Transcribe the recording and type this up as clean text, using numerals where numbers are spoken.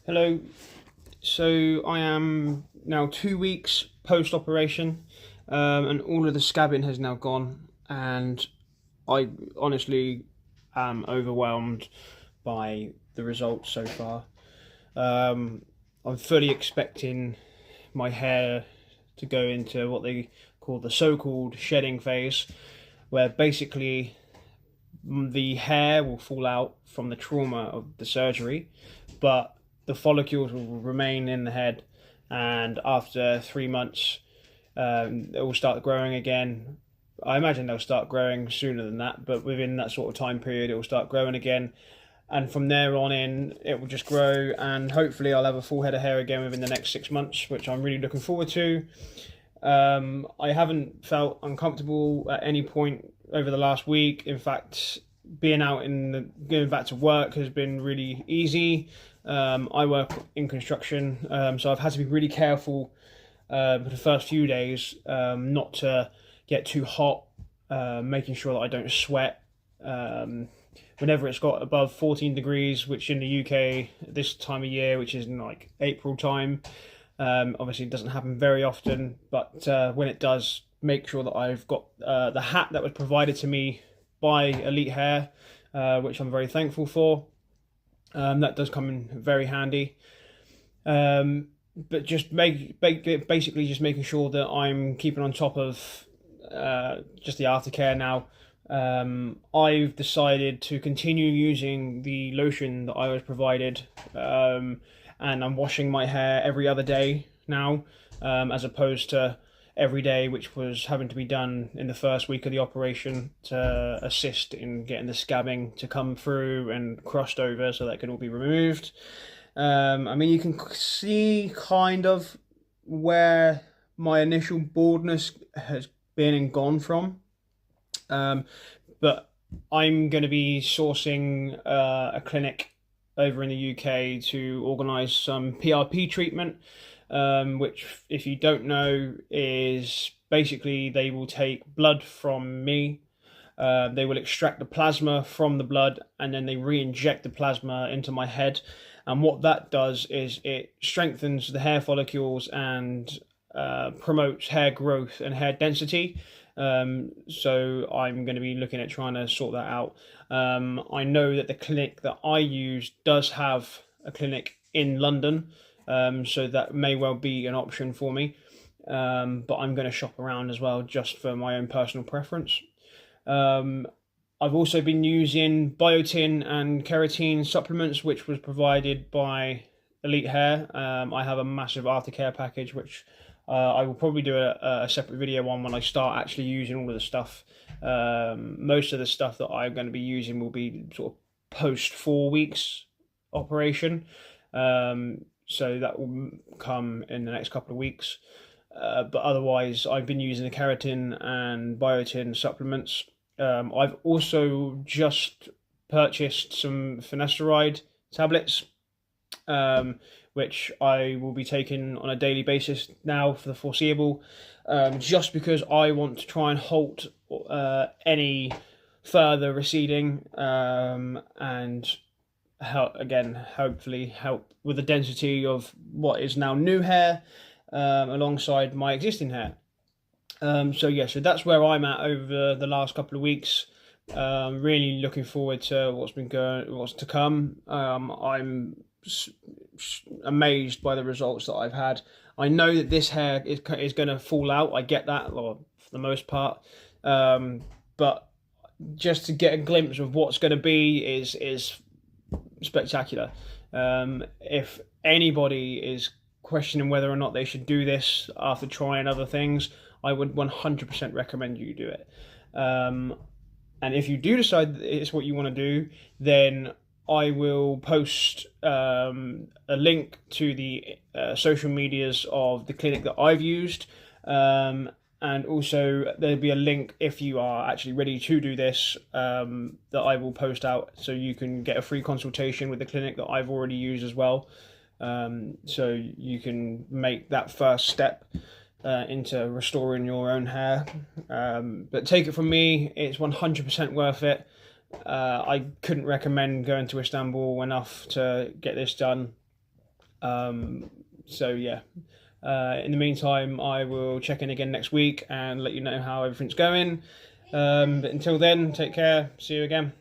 Hello. So I am now 2 weeks post-operation, and all of the scabbing has now gone, and I honestly am overwhelmed by the results so far. I'm fully expecting my hair to go into what they call the so-called shedding phase, where basically the hair will fall out from the trauma of the surgery, but the follicles will remain in the head, and after 3 months, it will start growing again. I imagine they'll start growing sooner than that, but within that sort of time period, it will start growing again. And from there on in, it will just grow, and hopefully, I'll have a full head of hair again within the next 6 months, which I'm really looking forward to. I haven't felt uncomfortable at any point over the last week. In fact, being out going back to work has been really easy. I work in construction, so I've had to be really careful for the first few days, not to get too hot, making sure that I don't sweat. Whenever it's got above 14 degrees, which in the UK this time of year, which is in like April time, obviously it doesn't happen very often, but when it does, make sure that I've got the hat that was provided to me by Elite Hair, which I'm very thankful for. That does come in very handy. But just basically just making sure that I'm keeping on top of just the aftercare now. I've decided to continue using the lotion that I was provided, and I'm washing my hair every other day now, as opposed to every day, which was having to be done in the first week of the operation to assist in getting the scabbing to come through and crust over so that can all be removed. I mean, you can see kind of where my initial baldness has been and gone from. But I'm going to be sourcing a clinic over in the UK to organise some PRP treatment, which, if you don't know, is basically they will take blood from me. They will extract the plasma from the blood, and then they re-inject the plasma into my head. And what that does is it strengthens the hair follicles and promotes hair growth and hair density. So I'm going to be looking at trying to sort that out. I know that the clinic that I use does have a clinic in London, so that may well be an option for me. But I'm going to shop around as well, just for my own personal preference. I've also been using biotin and keratine supplements, which was provided by Elite Hair. I have a massive aftercare package, which I will probably do a separate video on when I start actually using all of the stuff. Most of the stuff that I'm going to be using will be sort of post 4 weeks operation. So that will come in the next couple of weeks. But otherwise, I've been using the keratin and biotin supplements. I've also just purchased some finasteride tablets, which I will be taking on a daily basis now for the foreseeable, just because I want to try and halt any further receding, and hopefully help with the density of what is now new hair, alongside my existing hair. So that's where I'm at over the last couple of weeks. Really looking forward to what's to come. I'm amazed by the results that I've had. I know that this hair is going to fall out. I get that, or for the most part. But just to get a glimpse of what's going to be is spectacular. If anybody is questioning whether or not they should do this after trying other things, I would 100% recommend you do it. And if you do decide that it's what you want to do, then I will post a link to the social medias of the clinic that I've used. And also there'll be a link, if you are actually ready to do this, that I will post out, so you can get a free consultation with the clinic that I've already used as well. So you can make that first step into restoring your own hair. But take it from me, it's 100% worth it. I couldn't recommend going to Istanbul enough to get this done. So yeah, in the meantime, I will check in again next week and let you know how everything's going. But until then, take care. See you again.